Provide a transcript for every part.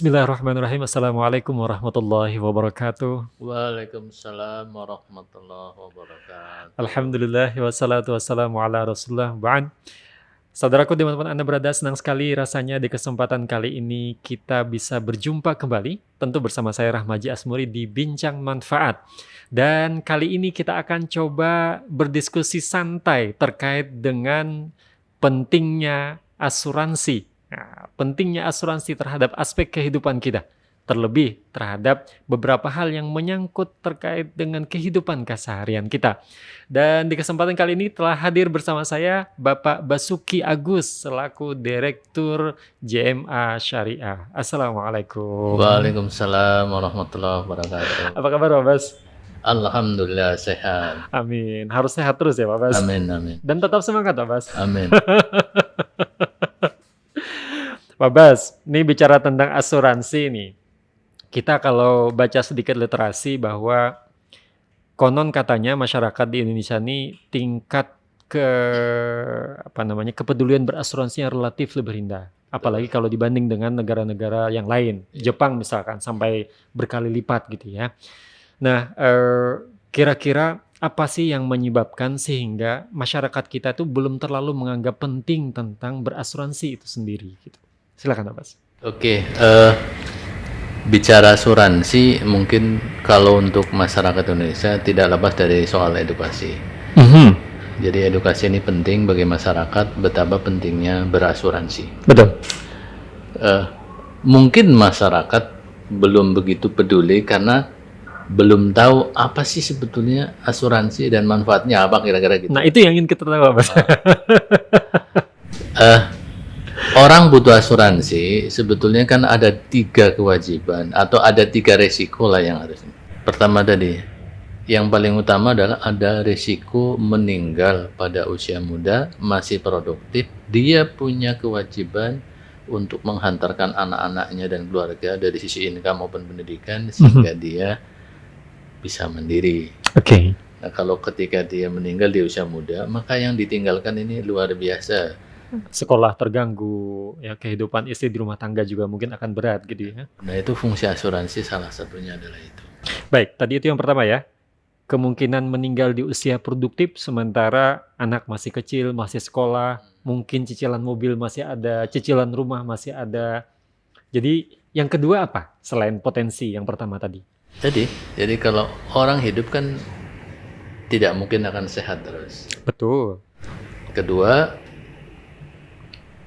Bismillahirrahmanirrahim. Assalamualaikum warahmatullahi wabarakatuh. Waalaikumsalam warahmatullahi wabarakatuh. Alhamdulillah wassalatu wassalamu ala Rasulullah. Ba'd. Saudaraku dimanapun Anda berada, senang sekali rasanya di kesempatan kali ini kita bisa berjumpa kembali, tentu bersama saya Rahmaji Asmuri di Bincang Manfaat. Dan kali ini kita akan coba berdiskusi santai terkait dengan pentingnya asuransi. Nah, pentingnya asuransi terhadap aspek kehidupan kita, terlebih terhadap beberapa hal yang menyangkut terkait dengan kehidupan keseharian kita. Dan di kesempatan kali ini telah hadir bersama saya Bapak Basuki Agus selaku Direktur JMA Syariah. Assalamualaikum. Waalaikumsalam warahmatullahi wabarakatuh. Apa kabar Pak Bas? Alhamdulillah sehat. Amin. Harus sehat terus ya Pak Bas. Amin, amin. Dan tetap semangat Pak Bas. Amin. Pak Bas, ini bicara tentang asuransi nih. Kita kalau baca sedikit literasi bahwa konon katanya masyarakat di Indonesia ini tingkat kepedulian berasuransinya relatif lebih rendah. Apalagi kalau dibanding dengan negara-negara yang lain. Jepang misalkan sampai berkali lipat gitu ya. Nah, kira-kira apa sih yang menyebabkan sehingga masyarakat kita tuh belum terlalu menganggap penting tentang berasuransi itu sendiri gitu. Silakan Pak Bas. Oke, bicara asuransi mungkin kalau untuk masyarakat Indonesia tidak lepas dari soal edukasi. Jadi edukasi ini penting bagi masyarakat betapa pentingnya berasuransi. Betul. Mungkin masyarakat belum begitu peduli karena belum tahu apa sih sebetulnya asuransi dan manfaatnya apa kira-kira gitu. Nah itu yang ingin kita tahu Pak Bas. Orang butuh asuransi sebetulnya kan ada 3 kewajiban atau ada 3 resiko lah yang harus. Pertama tadi, yang paling utama adalah ada resiko meninggal pada usia muda, masih produktif. Dia punya kewajiban untuk menghantarkan anak-anaknya dan keluarga dari sisi income maupun pendidikan sehingga dia bisa mandiri. Oke. Nah, kalau ketika dia meninggal di usia muda, maka yang ditinggalkan ini luar biasa. Sekolah terganggu, ya kehidupan istri di rumah tangga juga mungkin akan berat gitu ya. Nah, itu fungsi asuransi salah satunya adalah itu. Baik, tadi itu yang pertama ya. Kemungkinan meninggal di usia produktif sementara anak masih kecil, masih sekolah, mungkin cicilan mobil masih ada, cicilan rumah masih ada. Jadi yang kedua apa selain potensi yang pertama tadi? Jadi kalau orang hidup kan tidak mungkin akan sehat terus. Betul. Kedua,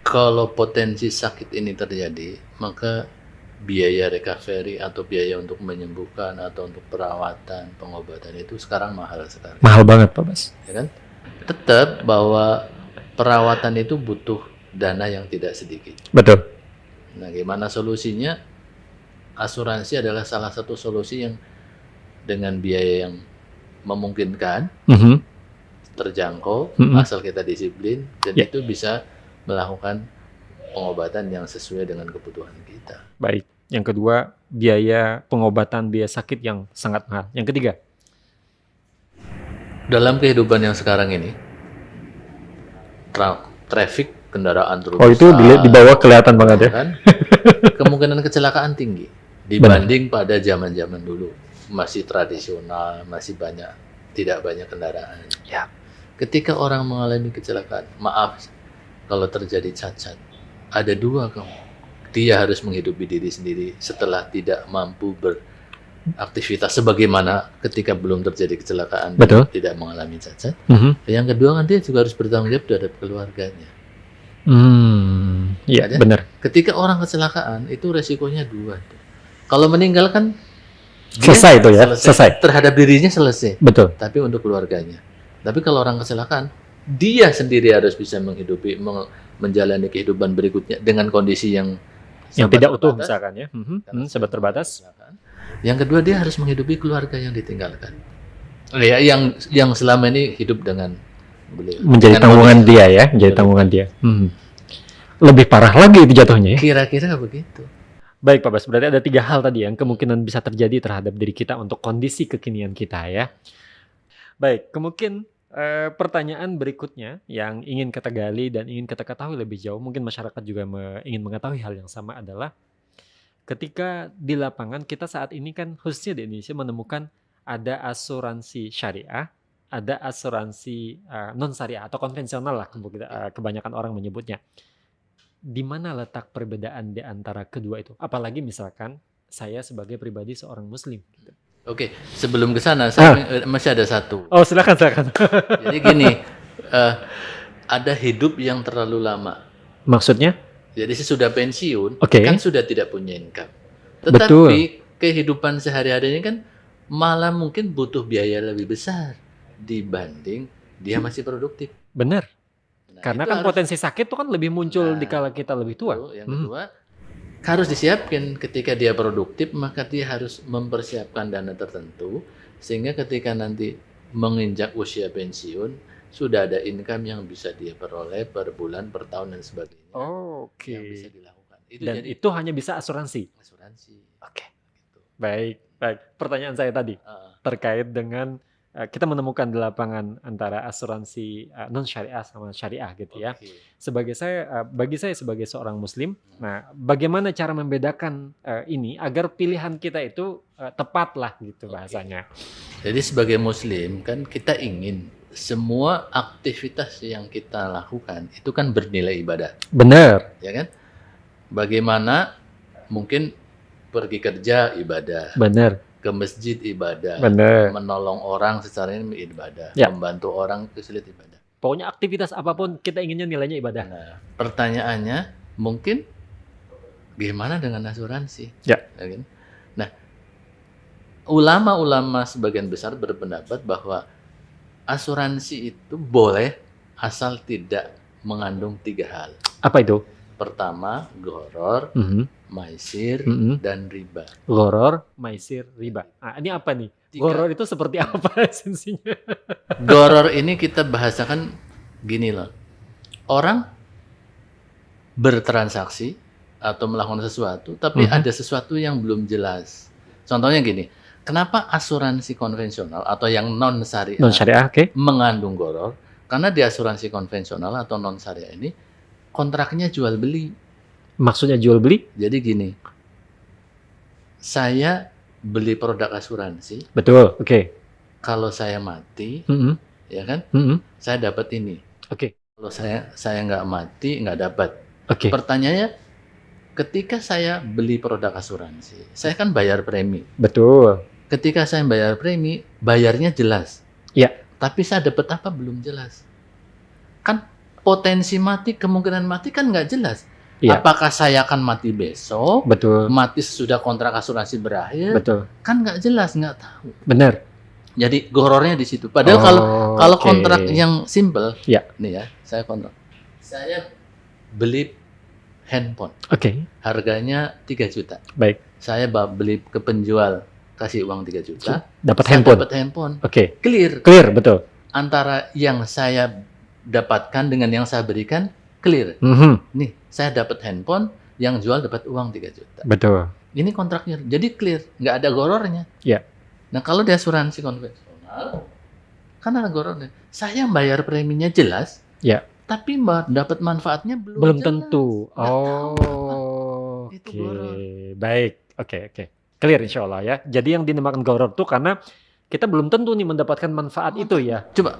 kalau potensi sakit ini terjadi, maka biaya recovery atau biaya untuk menyembuhkan atau untuk perawatan, pengobatan itu sekarang mahal sekali. Mahal banget Pak Bas. Ya kan? Tetap bahwa perawatan itu butuh dana yang tidak sedikit. Betul. Nah, gimana solusinya? Asuransi adalah salah satu solusi yang dengan biaya yang memungkinkan, terjangkau, asal kita disiplin, dan itu bisa melakukan pengobatan yang sesuai dengan kebutuhan kita. Baik. Yang kedua, biaya pengobatan, biaya sakit yang sangat mahal. Yang ketiga? Dalam kehidupan yang sekarang ini, traffic kendaraan terus besar. Oh, itu di bawah kelihatan banget ya. Kan? Kemungkinan kecelakaan tinggi dibanding pada zaman-zaman dulu. Masih tradisional, masih tidak banyak kendaraan. Ya. Ketika orang mengalami kecelakaan, maaf, kalau terjadi cacat, ada 2 kamu. Dia harus menghidupi diri sendiri setelah tidak mampu beraktivitas sebagaimana ketika belum terjadi kecelakaan. Betul. Tidak mengalami cacat. Yang kedua kan dia juga harus bertanggung jawab terhadap keluarganya. Iya, benar. Ketika orang kecelakaan itu resikonya 2. Kalau meninggal kan selesai itu ya, selesai. Terhadap dirinya selesai. Betul. Tapi untuk keluarganya. Tapi kalau orang kecelakaan, dia sendiri harus bisa menghidupi, menjalani kehidupan berikutnya dengan kondisi yang tidak utuh misalkan ya, serba terbatas. Yang kedua dia harus menghidupi keluarga yang ditinggalkan. Ya, yang selama ini hidup dengan beliau. Menjadi tanggungan dia ya, menjadi tanggungan dia. Lebih parah lagi itu jatuhnya ya. Kira-kira begitu. Baik Pak Bas, berarti ada 3 hal tadi yang kemungkinan bisa terjadi terhadap diri kita untuk kondisi kekinian kita ya. Baik, kemungkinan pertanyaan berikutnya yang ingin kita gali dan ingin kita ketahui lebih jauh, mungkin masyarakat juga ingin mengetahui hal yang sama adalah ketika di lapangan kita saat ini kan khususnya di Indonesia menemukan ada asuransi syariah, ada asuransi non syariah atau konvensional lah kebanyakan orang menyebutnya. Di mana letak perbedaan di antara kedua itu? Apalagi misalkan saya sebagai pribadi seorang muslim gitu. Oke, sebelum ke sana saya masih ada satu. Oh, silakan. Jadi gini, ada hidup yang terlalu lama. Maksudnya? Jadi sesudah pensiun Oke. kan sudah tidak punya income. Tetapi Betul. kehidupan sehari-hari ini kan malah mungkin butuh biaya lebih besar dibanding dia masih produktif. Benar. Nah, Karena itu kan harus- potensi sakit itu kan lebih muncul Nah, di kala kita lebih tua. Yang kedua, harus disiapkan ketika dia produktif, maka dia harus mempersiapkan dana tertentu sehingga ketika nanti menginjak usia pensiun sudah ada income yang bisa dia peroleh per bulan, per tahun dan sebagainya. Oke. Yang bisa dilakukan. Itu Dan jadi itu hanya bisa asuransi. asuransi. Oke. Gitu. Baik. Pertanyaan saya tadi terkait dengan kita menemukan di lapangan antara asuransi non syariah sama syariah gitu ya. Oke. Bagi saya sebagai seorang muslim, nah bagaimana cara membedakan ini agar pilihan kita itu tepat lah gitu bahasanya. Jadi sebagai muslim kan kita ingin semua aktivitas yang kita lakukan itu kan bernilai ibadah, Benar. ya kan? Bagaimana mungkin pergi kerja ibadah, Benar. ke masjid ibadah, Benar. menolong orang secara ini ibadah, Ya. membantu orang kesulitan ibadah. Pokoknya aktivitas apapun kita inginnya nilainya ibadah. Nah, pertanyaannya mungkin gimana dengan asuransi? Ya. Kan? Nah, ulama-ulama sebagian besar berpendapat bahwa asuransi itu boleh asal tidak mengandung 3 hal. Apa itu? Pertama, gharar, maisir, dan riba. Gharar, maisir, riba. Nah, ini apa nih? Gharar itu seperti apa esensinya? Gharar ini kita bahasakan gini loh. Orang bertransaksi atau melakukan sesuatu, tapi ada sesuatu yang belum jelas. Contohnya gini, kenapa asuransi konvensional atau yang non syariah oke. mengandung gharar? Karena di asuransi konvensional atau non syariah ini kontraknya jual beli. Maksudnya jual beli? Jadi gini, saya beli produk asuransi, Betul, oke. kalau saya mati, ya kan, saya dapat ini. Oke. Kalau saya nggak mati, nggak dapat. Oke. Pertanyaannya, ketika saya beli produk asuransi, saya kan bayar premi. Betul. Ketika saya bayar premi, bayarnya jelas. Iya. Tapi saya dapat apa belum jelas. Kan potensi mati, kemungkinan mati kan nggak jelas. Iya. Apakah saya akan mati besok? Betul. Mati sesudah kontrak asuransi berakhir? Betul. Kan nggak jelas, nggak tahu. Benar. Jadi gorornya di situ. Padahal kalau oke. kontrak yang simple, Ya. nih ya, saya kontrak. Saya beli handphone, Oke. harganya 3 juta. Baik. Saya beli ke penjual, kasih uang 3 juta. Dapat Saya handphone. dapat handphone. Oke. Clear. Clear, betul. Antara yang saya dapatkan dengan yang saya berikan, clear. Nih, saya dapat handphone, yang jual dapat uang 3 juta. Betul. Ini kontraknya, jadi clear, nggak ada gorornya. Ya. Nah, kalau di asuransi konvensional, kan ada gorornya. Saya bayar preminya jelas, Ya. tapi dapat manfaatnya belum jelas. tentu. Nggak tahu. Itu Oke. goror. Baik. Oke. Clear insya Allah ya. Jadi yang dinamakan gharar itu karena kita belum tentu nih mendapatkan manfaat itu ya. Coba,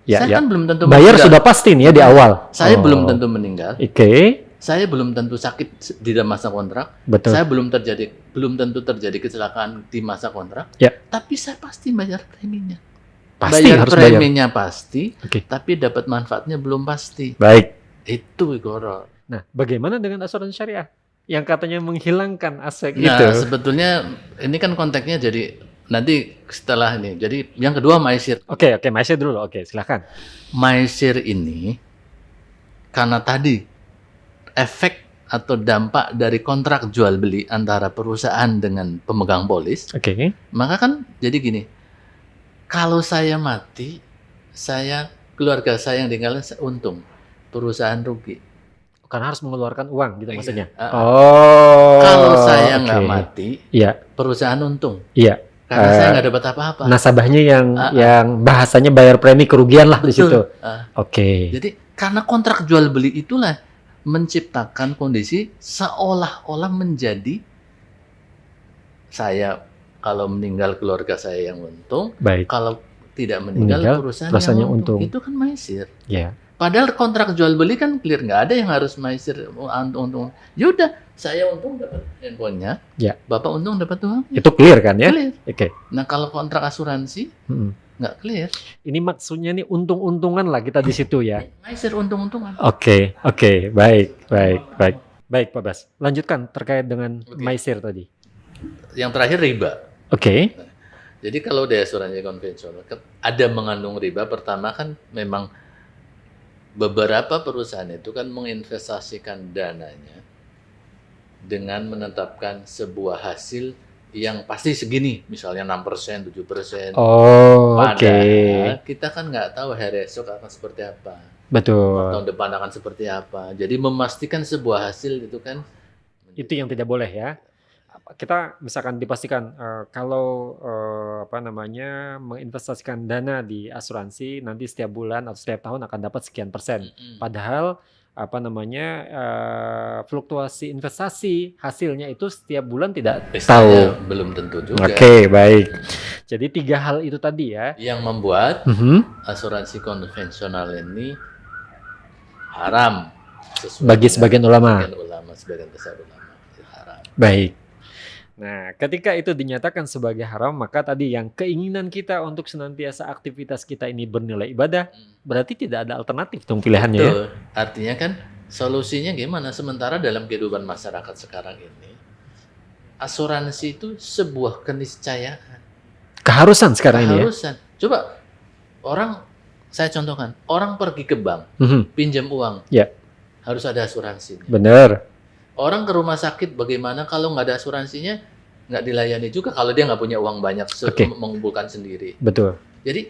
Ya, saya ya. kan belum tentu Bayar meninggal. sudah pasti nih ya di awal. Saya belum tentu meninggal. Oke. Saya belum tentu sakit di dalam masa kontrak. Betul. Saya belum tentu terjadi kecelakaan di masa kontrak. Ya. Tapi saya pasti bayar preminya. Pasti bayar harus bayar. preminya pasti, Oke. tapi dapat manfaatnya belum pasti. Baik. Itu goror. Nah, bagaimana dengan asuransi syariah yang katanya menghilangkan aspek Nah, itu? sebetulnya ini kan konteksnya jadi nanti setelah ini. Jadi yang kedua maisir. Oke, maisir dulu. Oke, silakan. Maisir ini karena tadi efek atau dampak dari kontrak jual beli antara perusahaan dengan pemegang polis, Oke. maka kan jadi gini. Kalau saya mati, keluarga saya yang tinggal untung, perusahaan rugi. Karena harus mengeluarkan uang gitu Iya. maksudnya. Oh. Kalau saya nggak oke. mati, Iya. perusahaan untung. Iya. Karena saya nggak dapat apa-apa. Nasabahnya yang bahasanya bayar premi kerugian lah di Betul. situ. Oke. Jadi karena kontrak jual beli itulah menciptakan kondisi seolah-olah menjadi saya kalau meninggal keluarga saya yang untung, Baik. kalau tidak meninggal Meninggal, perusahaan perusahaannya yang untung. untung. Itu kan maisir. Ya. Padahal kontrak jual beli kan clear, nggak ada yang harus maisir untung. Yaudah, saya untung dapat handphonenya, Ya. Bapak untung dapat uang. Itu clear kan ya? Clear. Oke. Nah kalau kontrak asuransi Mm-mm. nggak clear, Ini maksudnya nih untung-untungan lah kita di situ ya. maisir untung-untungan. Oke, baik Pak Bas. Lanjutkan terkait dengan maisir tadi. Yang terakhir riba. Oke. Jadi kalau di asuransi konvensional ada mengandung riba, pertama kan memang beberapa perusahaan itu kan menginvestasikan dananya dengan menetapkan sebuah hasil yang pasti segini, misalnya 6%, 7%. Oh, oke. Padahal kita kan nggak tahu hari esok akan seperti apa, Betul. tahun depan akan seperti apa. Jadi memastikan sebuah hasil itu kan Itu yang tidak boleh ya. Kita misalkan dipastikan kalau menginvestasikan dana di asuransi nanti setiap bulan atau setiap tahun akan dapat sekian persen. Padahal fluktuasi investasi hasilnya itu setiap bulan tidak tahu. belum tentu juga. Oke, baik. Jadi 3 hal itu tadi ya. Yang membuat asuransi konvensional ini haram Bagi sebagian ulama. Sebagian besar ulama haram. Baik. Nah, ketika itu dinyatakan sebagai haram, maka tadi yang keinginan kita untuk senantiasa aktivitas kita ini bernilai ibadah, berarti tidak ada alternatif dong pilihannya ya. Betul. Artinya kan solusinya gimana? Sementara dalam kehidupan masyarakat sekarang ini, asuransi itu sebuah keniscayaan. Keharusan sekarang ini ya. Keharusan. Coba orang, saya contohkan, orang pergi ke bank, pinjam uang, Ya. harus ada asuransinya. Benar. Orang ke rumah sakit bagaimana kalau nggak ada asuransinya, nggak dilayani juga kalau dia nggak punya uang banyak mengumpulkan sendiri. Betul. Jadi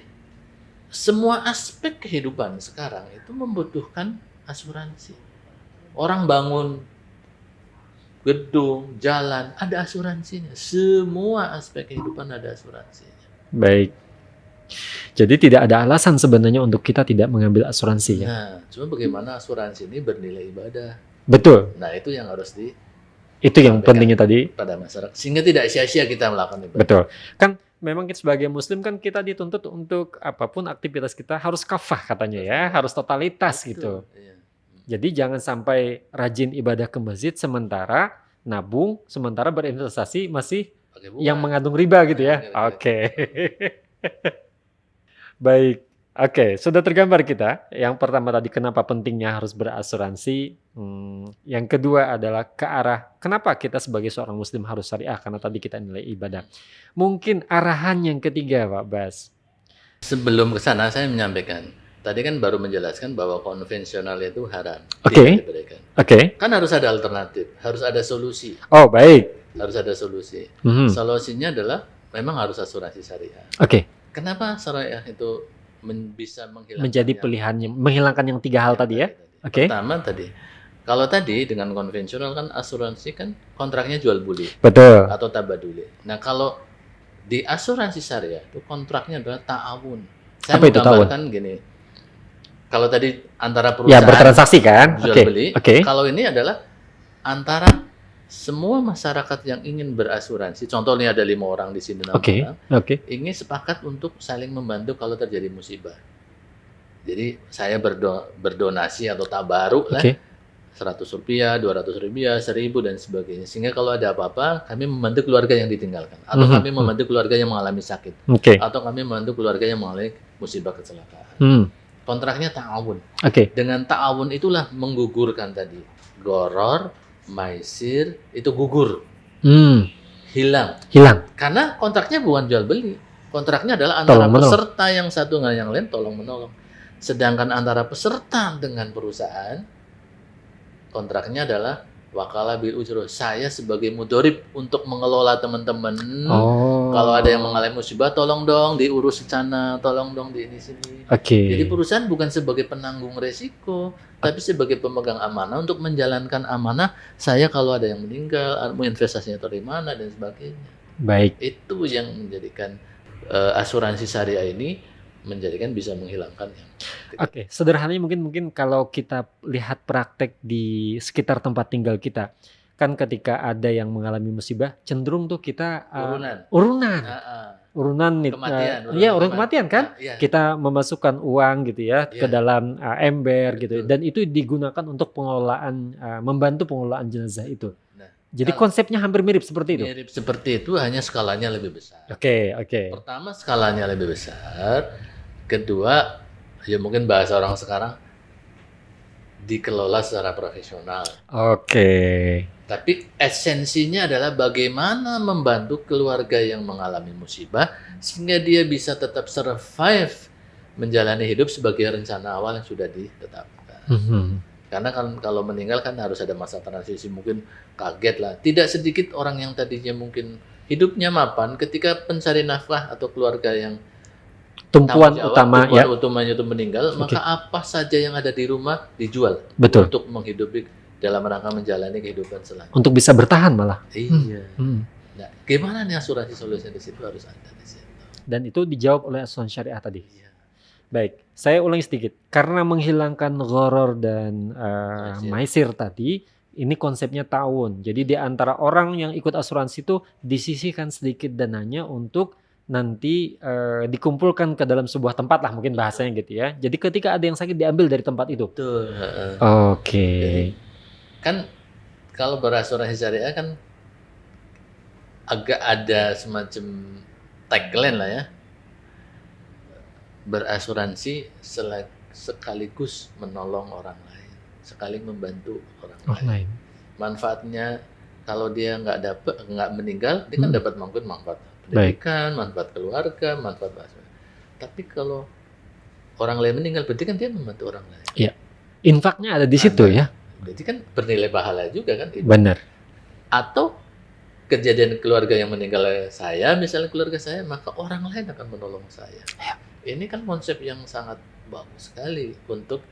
semua aspek kehidupan sekarang itu membutuhkan asuransi. Orang bangun gedung, jalan, ada asuransinya. Semua aspek kehidupan ada asuransinya. Baik. Jadi tidak ada alasan sebenarnya untuk kita tidak mengambil asuransi ya. Nah, cuma bagaimana asuransi ini bernilai ibadah. Betul. Nah, itu yang harus Itu yang pentingnya tadi. pada masyarakat. Sehingga tidak sia-sia kita melakukan ibadah. Betul. Kan memang kita sebagai muslim kan kita dituntut untuk apapun aktivitas kita harus kafah katanya ya, harus totalitas gitu. Iya. Jadi jangan sampai rajin ibadah ke masjid sementara nabung, sementara berinvestasi masih yang mengandung riba gitu ya. Oke. Baik. Oke, sudah tergambar kita. Yang pertama tadi kenapa pentingnya harus berasuransi. Yang kedua adalah ke arah kenapa kita sebagai seorang muslim harus syariah, karena tadi kita nilai ibadah. Mungkin arahan yang ketiga Pak Bas. Sebelum ke sana saya menyampaikan, tadi kan baru menjelaskan bahwa konvensional itu haram. Oke. Oke. Kan harus ada alternatif, harus ada solusi. Oh, baik. Harus ada solusi. Solusinya adalah memang harus asuransi syariah. Oke. Kenapa syariah itu bisa menghilangkan menjadi pilihannya, menghilangkan yang 3 hal tadi ya? Oke. Pertama tadi, kalau tadi dengan konvensional kan asuransi kan kontraknya jual beli. Betul. Atau tabaduli. Nah kalau di asuransi syariah itu kontraknya adalah ta'awun. Saya Apa itu ta'awun? menggambarkan gini, kalau tadi antara perusahaan Ya, bertransaksi kan? jual beli, kalau ini adalah antara semua masyarakat yang ingin berasuransi, contohnya ada 5 orang di sini, 6 orang, ingin sepakat untuk saling membantu kalau terjadi musibah. Jadi saya berdonasi atau tabaruk lah, 100 rupiah, 200 rupiah, 1000 dan sebagainya. Sehingga kalau ada apa-apa, kami membantu keluarga yang ditinggalkan, atau kami membantu keluarga yang mengalami sakit, atau kami membantu keluarga yang mengalami musibah kecelakaan. Kontraknya ta'awun. Dengan ta'awun itulah menggugurkan tadi goror, maisir, itu gugur, hilang. Karena kontraknya bukan jual beli, kontraknya adalah antara peserta yang satu dengan yang lain tolong menolong. Sedangkan antara peserta dengan perusahaan, kontraknya adalah wakalah bil ujroh. Saya sebagai mudorib untuk mengelola teman-teman. Kalau ada yang mengalami musibah, tolong dong diurus sana, tolong dong di sini. Jadi perusahaan bukan sebagai penanggung resiko, tapi sebagai pemegang amanah untuk menjalankan amanah. Saya kalau ada yang meninggal, mau investasinya dari mana dan sebagainya. Baik. Itu yang menjadikan asuransi syariah ini menjadikan bisa menghilangkan yang. Sederhananya mungkin kalau kita lihat praktek di sekitar tempat tinggal kita, kan ketika ada yang mengalami musibah cenderung tuh kita urunan. urunan Kematian, iya urunan kematian kan, Iya. kita memasukkan uang gitu ya ke Iya. dalam ember Betul. gitu, dan itu digunakan untuk pengelolaan membantu pengelolaan jenazah itu. Nah, Jadi kalau konsepnya hampir mirip seperti itu. mirip seperti itu, hanya skalanya lebih besar. Oke. Pertama, skalanya lebih besar. Kedua, ya mungkin bahasa orang sekarang, dikelola secara profesional. Oke. Tapi esensinya adalah bagaimana membantu keluarga yang mengalami musibah sehingga dia bisa tetap survive menjalani hidup sebagai rencana awal yang sudah ditetapkan. Karena kan kalau meninggal kan harus ada masa transisi, mungkin kaget lah. Tidak sedikit orang yang tadinya mungkin hidupnya mapan ketika pencari nafkah atau keluarga yang Tumpuan tumpuan utama ya. utamanya itu meninggal, maka apa saja yang ada di rumah dijual Betul. untuk menghidupi dalam rangka menjalani kehidupan selanjutnya. Untuk bisa bertahan malah. Iya. Nah, gimana nih asuransi solusi di situ harus ada di situ. Dan itu dijawab oleh asuransi syariah tadi. Iya. Baik, saya ulangi sedikit. Karena menghilangkan gharar dan maisir tadi, ini konsepnya ta'awun. Jadi di antara orang yang ikut asuransi itu disisihkan sedikit dananya untuk nanti dikumpulkan ke dalam sebuah tempat lah, mungkin bahasanya gitu ya. Jadi ketika ada yang sakit diambil dari tempat itu. Betul. Oke. Jadi, kan kalau berasuransi syariah kan agak ada semacam tagline lah ya. Berasuransi sekaligus menolong orang lain, sekali membantu orang lain. Manfaatnya kalau dia nggak meninggal, dia kan dapat manfaat pendidikan, manfaat keluarga, manfaat bahasa. Tapi kalau orang lain meninggal, berarti kan dia membantu orang lain. Iya. Infaknya ada di situ ya. Jadi kan bernilai pahala juga kan. Benar. Atau kejadian keluarga yang meninggal saya, misalnya keluarga saya, maka orang lain akan menolong saya. Ya. Ini kan konsep yang sangat bagus sekali untuk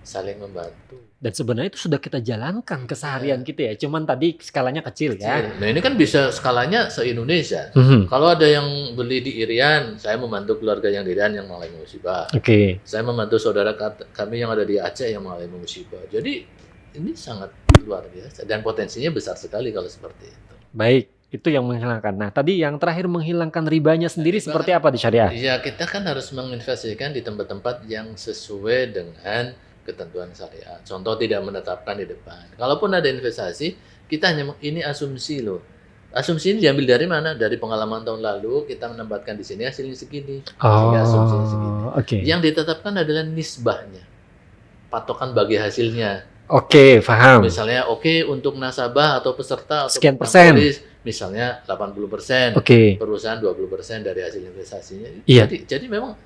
saling membantu. Dan sebenarnya itu sudah kita jalankan keseharian kita ya. Cuman tadi skalanya kecil ya. Nah ini kan bisa skalanya se-Indonesia. Kalau ada yang beli di Irian, saya membantu keluarga yang di Irian yang mengalami musibah. Oke. Saya membantu saudara kami yang ada di Aceh yang mengalami musibah. Jadi ini sangat luar biasa dan potensinya besar sekali kalau seperti itu. Baik, itu yang menghilangkan. Nah, tadi yang terakhir menghilangkan ribanya sendiri seperti apa di syariah? Iya, kita kan harus menginvestasikan di tempat-tempat yang sesuai dengan ketentuan syariat. Contoh tidak menetapkan di depan. Kalaupun ada investasi, kita hanya ini asumsi loh. Asumsi ini diambil dari mana? Dari pengalaman tahun lalu kita menempatkan di sini hasilnya segini. Sehingga asumsinya segini. Okay. Yang ditetapkan adalah nisbahnya. Patokan bagi hasilnya. Oke, paham. Misalnya untuk nasabah atau peserta atau sekian persen. Polis, misalnya 80%. Oke. Perusahaan 20% dari hasil investasinya. Iya. Jadi memang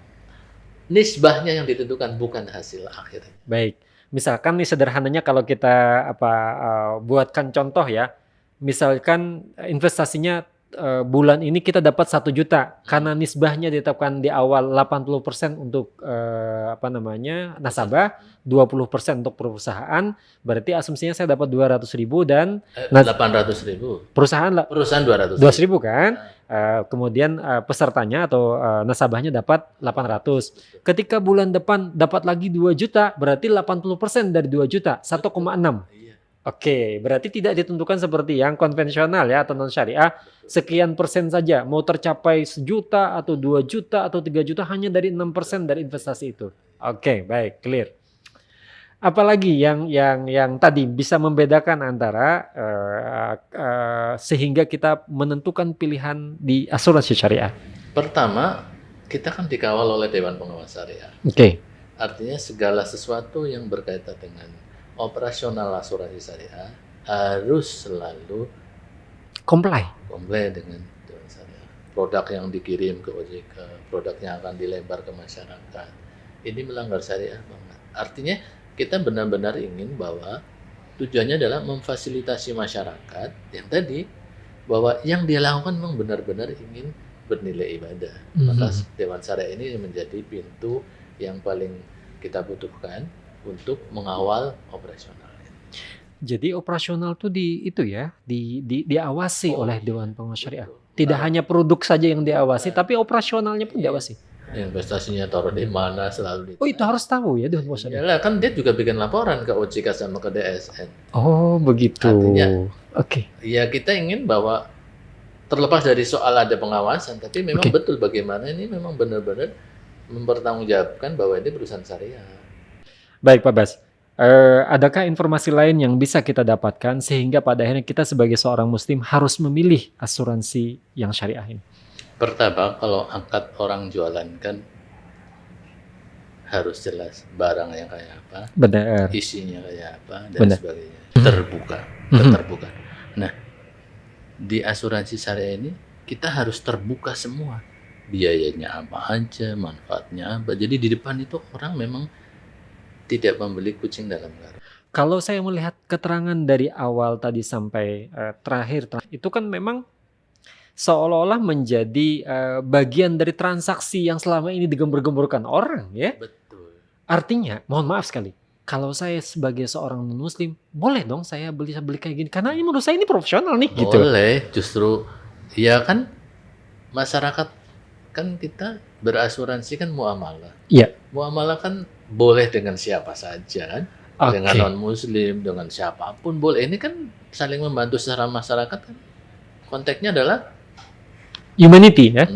nisbahnya yang ditentukan bukan hasil akhirnya. Baik. Misalkan nih sederhananya kalau kita buatkan contoh ya. Misalkan investasinya bulan ini kita dapat 1 juta karena nisbahnya ditetapkan di awal 80% untuk nasabah, 20% untuk perusahaan, berarti asumsinya saya dapat 200.000 dan 800.000. Perusahaan 200.000 kan? Kemudian pesertanya atau nasabahnya dapat 800. Ketika bulan depan dapat lagi 2 juta, berarti 80% dari 2 juta, 1,6. Oke, berarti tidak ditentukan seperti yang konvensional ya atau non syariah, sekian persen saja, mau tercapai 1 juta atau 2 juta atau 3 juta hanya dari 6% dari investasi itu. Oke, baik, clear. Apalagi yang tadi bisa membedakan antara sehingga kita menentukan pilihan di asuransi syariah. Pertama, kita kan dikawal oleh Dewan Pengawas Syariah. Oke. Artinya segala sesuatu yang berkaitan dengan operasional asuransi syariah harus selalu comply dengan Dewan Syariah. Produk yang dikirim ke OJK, produk yang akan dilebar ke masyarakat, ini melanggar syariah banget. Artinya kita benar-benar ingin bahwa tujuannya adalah memfasilitasi masyarakat yang tadi bahwa yang dia lakukan memang benar-benar ingin bernilai ibadah. Maka Dewan Syariah ini menjadi pintu yang paling kita butuhkan untuk mengawal operasional. Jadi operasional tuh diawasi oleh Dewan Pengawas Syariah. Tidak hanya produk saja yang diawasi, tapi operasionalnya pun diawasi. Investasinya taruh di mana selalu. Itu harus tahu ya Dewan Pengawas Syariah. Yalah, kan dia juga bikin laporan ke OJK sama ke DSN. Oh, begitu. Artinya, Oke. ya kita ingin bahwa terlepas dari soal ada pengawasan, tapi memang Oke. betul bagaimana ini memang benar-benar mempertanggungjawabkan bahwa ini perusahaan syariah. Baik, Pak Bas. Adakah informasi lain yang bisa kita dapatkan sehingga pada akhirnya kita sebagai seorang muslim harus memilih asuransi yang syariah ini? Pertama, kalau angkat orang jualan kan harus jelas barang yang kayak apa, Benar. isinya kayak apa, dan Benar. sebagainya. Terbuka, keterbuka. Nah, di asuransi syariah ini kita harus terbuka semua. Biayanya apa aja, manfaatnya apa. Jadi di depan itu orang memang tidak membeli kucing dalam karung. Kalau saya melihat keterangan dari awal tadi sampai terakhir, itu kan memang seolah-olah menjadi bagian dari transaksi yang selama ini digembar-gemborkan orang, ya. Betul. Artinya, mohon maaf sekali, kalau saya sebagai seorang non-muslim, boleh dong saya beli kayak gini, karena ini menurut saya ini profesional nih, gitu. Boleh, justru ya kan masyarakat kan kita berasuransi kan muamalah. Iya. Muamalah kan boleh dengan siapa saja kan, dengan Oke. non-muslim, dengan siapapun boleh. Ini kan saling membantu secara masyarakat kan. Konteksnya adalah Humanity, ya.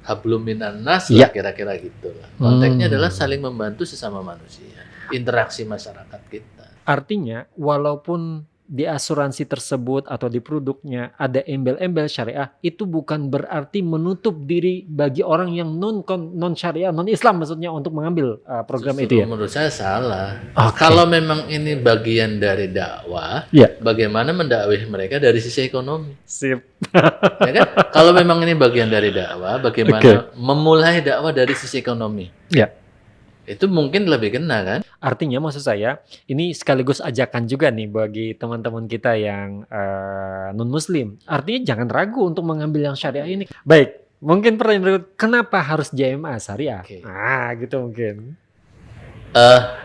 hablum minan nas Iya. lah, kira-kira gitu lah. Konteksnya adalah saling membantu sesama manusia. Interaksi masyarakat kita. Artinya, walaupun di asuransi tersebut atau di produknya ada embel-embel syariah, itu bukan berarti menutup diri bagi orang yang non syariah, non Islam maksudnya untuk mengambil program Justru itu, ya. menurut saya salah. Oke. Kalau memang ini bagian dari dakwah, Iya. bagaimana mendakwah mereka dari sisi ekonomi? Sip. Ya kan? Kalau memang ini bagian dari dakwah, bagaimana memulai dakwah dari sisi ekonomi? Ya. Itu mungkin lebih kena kan? Artinya maksud saya, ini sekaligus ajakan juga nih bagi teman-teman kita yang non-muslim. Artinya jangan ragu untuk mengambil yang syariah ini. Baik, mungkin pertanyaan berikut, kenapa harus JMA syariah? Oke. Gitu mungkin.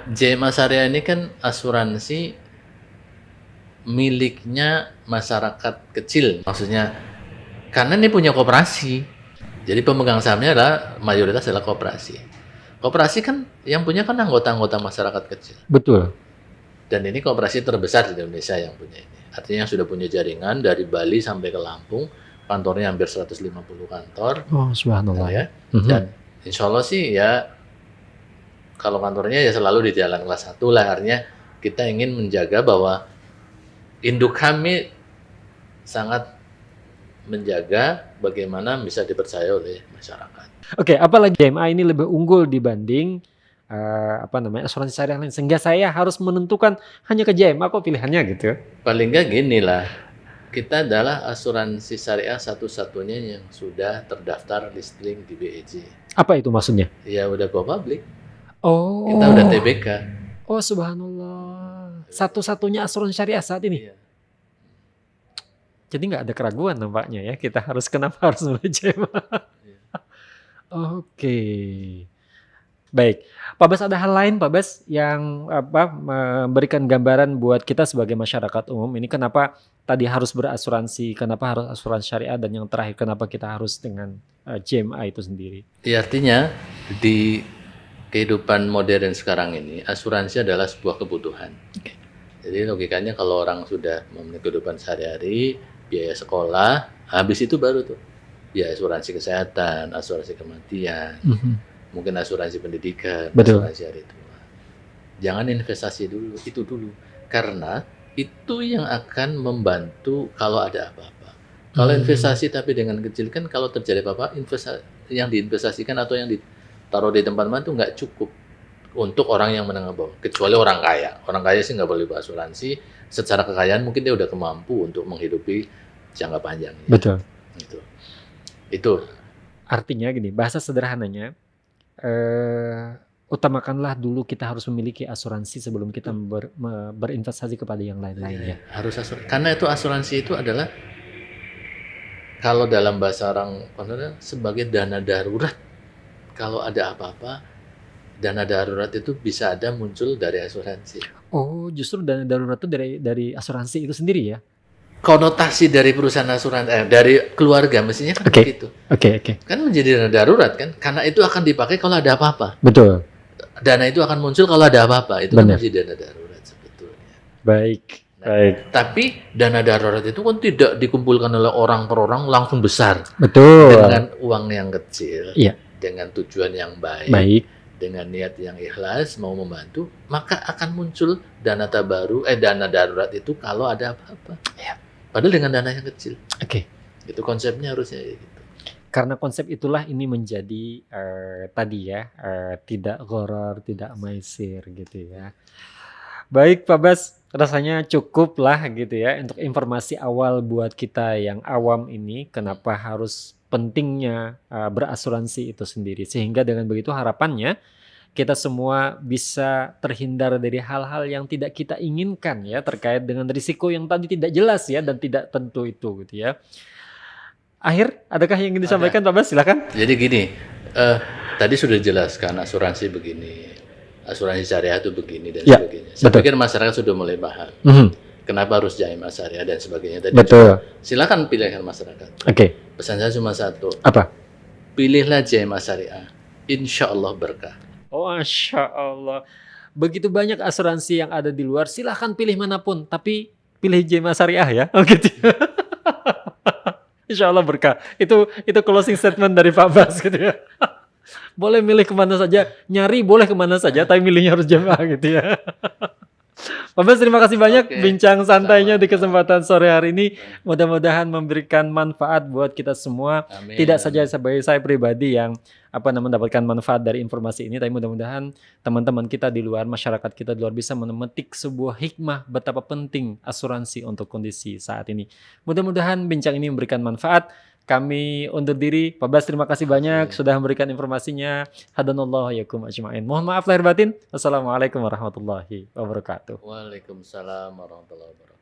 JMA Syariah ini kan asuransi miliknya masyarakat kecil. Maksudnya, karena ini punya koperasi. Jadi pemegang sahamnya adalah mayoritas adalah koperasi. Koperasi kan yang punya kan anggota-anggota masyarakat kecil. Betul. Dan ini koperasi terbesar di Indonesia yang punya ini. Artinya yang sudah punya jaringan dari Bali sampai ke Lampung, kantornya hampir 150 kantor. Oh, subhanallah. Ya. Dan insya Allah sih ya, kalau kantornya ya selalu di jalan kelas 1 lah. Artinya kita ingin menjaga bahwa induk kami sangat menjaga bagaimana bisa dipercaya oleh masyarakat. Oke, apalagi JMA ini lebih unggul dibanding asuransi syariah lain, sehingga saya harus menentukan hanya ke JMA kok pilihannya gitu. Paling nggak gini lah, kita adalah asuransi syariah satu-satunya yang sudah terdaftar listing di BEJ. Apa itu maksudnya? Ya udah go public. Oh. Kita udah TBK. Oh, subhanallah. Satu-satunya asuransi syariah saat ini. Iya. Jadi nggak ada keraguan nampaknya ya, kita kenapa harus mulai JMA. Oke. Baik. Pak Bas, ada hal lain Pak Bas yang memberikan gambaran buat kita sebagai masyarakat umum ini, kenapa tadi harus berasuransi, kenapa harus asuransi syariah, dan yang terakhir kenapa kita harus dengan JMA itu sendiri? Ya, artinya di kehidupan modern sekarang ini asuransi adalah sebuah kebutuhan. Jadi logikanya kalau orang sudah memenuhi kehidupan sehari-hari, biaya sekolah, habis itu baru tuh ya asuransi kesehatan, asuransi kematian, mungkin asuransi pendidikan, Betul. asuransi hari tua. Jangan investasi dulu, itu dulu. Karena itu yang akan membantu kalau ada apa-apa. Kalau investasi tapi dengan kecil kan kalau terjadi apa-apa, yang diinvestasikan atau yang ditaruh di tempat mana itu nggak cukup untuk orang yang menengah bawah. Kecuali orang kaya. Orang kaya sih nggak boleh berasuransi. Secara kekayaan mungkin dia udah kemampu untuk menghidupi jangka panjang. Betul. Itu. Artinya gini, bahasa sederhananya, utamakanlah dulu kita harus memiliki asuransi sebelum kita berinvestasi kepada yang lain-lainnya. Harus asuransi. Karena itu asuransi itu adalah kalau dalam bahasa orang sebagai dana darurat. Kalau ada apa-apa, dana darurat itu bisa ada muncul dari asuransi. Oh, justru dana darurat itu dari asuransi itu sendiri ya? Konotasi dari perusahaan asuransi, dari keluarga mestinya kan begitu. Oke. Kan menjadi dana darurat kan, karena itu akan dipakai kalau ada apa-apa. Betul. Dana itu akan muncul kalau ada apa-apa, itu kan menjadi dana darurat sebetulnya. Baik. Baik. Tapi dana darurat itu kan tidak dikumpulkan oleh orang per orang langsung besar Betul. dengan uang yang kecil, Iya. dengan tujuan yang baik, Baik. dengan niat yang ikhlas mau membantu, maka akan muncul dana dana darurat itu kalau ada apa-apa. Iya. Padahal dengan dana yang kecil. Oke. Itu konsepnya harusnya gitu. Karena konsep itulah ini menjadi tadi ya, tidak gharar, tidak maisir gitu ya. Baik Pak Bas, rasanya cukup lah gitu ya untuk informasi awal buat kita yang awam ini kenapa harus pentingnya berasuransi itu sendiri. Sehingga dengan begitu harapannya kita semua bisa terhindar dari hal-hal yang tidak kita inginkan ya terkait dengan risiko yang tadi tidak jelas ya dan tidak tentu itu gitu ya. Adakah yang ingin disampaikan Pak Bas? Silakan. Jadi gini, tadi sudah jelaskan asuransi begini, asuransi syariah itu begini dan Ya, sebagainya. Saya betul. pikir masyarakat sudah mulai paham. Mhm, Kenapa harus Jaimah syariah dan sebagainya tadi. betul. Silakan pilihan masyarakat. Oke. Pesan saya cuma satu, Apa? pilihlah Jaimah syariah. Insya Allah berkah. Oh, Masya Allah. Begitu banyak asuransi yang ada di luar, silahkan pilih manapun, tapi pilih Jema Syariah ya. Oh gitu. Insya Allah berkah. Itu closing statement dari Pak Bas gitu ya. Boleh milih kemana saja, nyari boleh kemana saja, tapi milihnya harus jemaah gitu ya. Pak Bas, terima kasih banyak Oke, bincang santainya di sama-sama. kesempatan sore hari ini. Mudah-mudahan memberikan manfaat buat kita semua. Amin. Tidak saja sebagai saya pribadi yang mendapatkan manfaat dari informasi ini, tapi mudah-mudahan teman-teman kita di luar, masyarakat kita di luar bisa memetik sebuah hikmah betapa penting asuransi untuk kondisi saat ini. Mudah-mudahan bincang ini memberikan manfaat. Kami undur diri. Pak Bas, terima kasih banyak sudah memberikan informasinya. Hadanallahu yakum ajma'in. Mohon maaf lahir batin. Wassalamualaikum warahmatullahi wabarakatuh. Waalaikumsalam warahmatullahi wabarakatuh.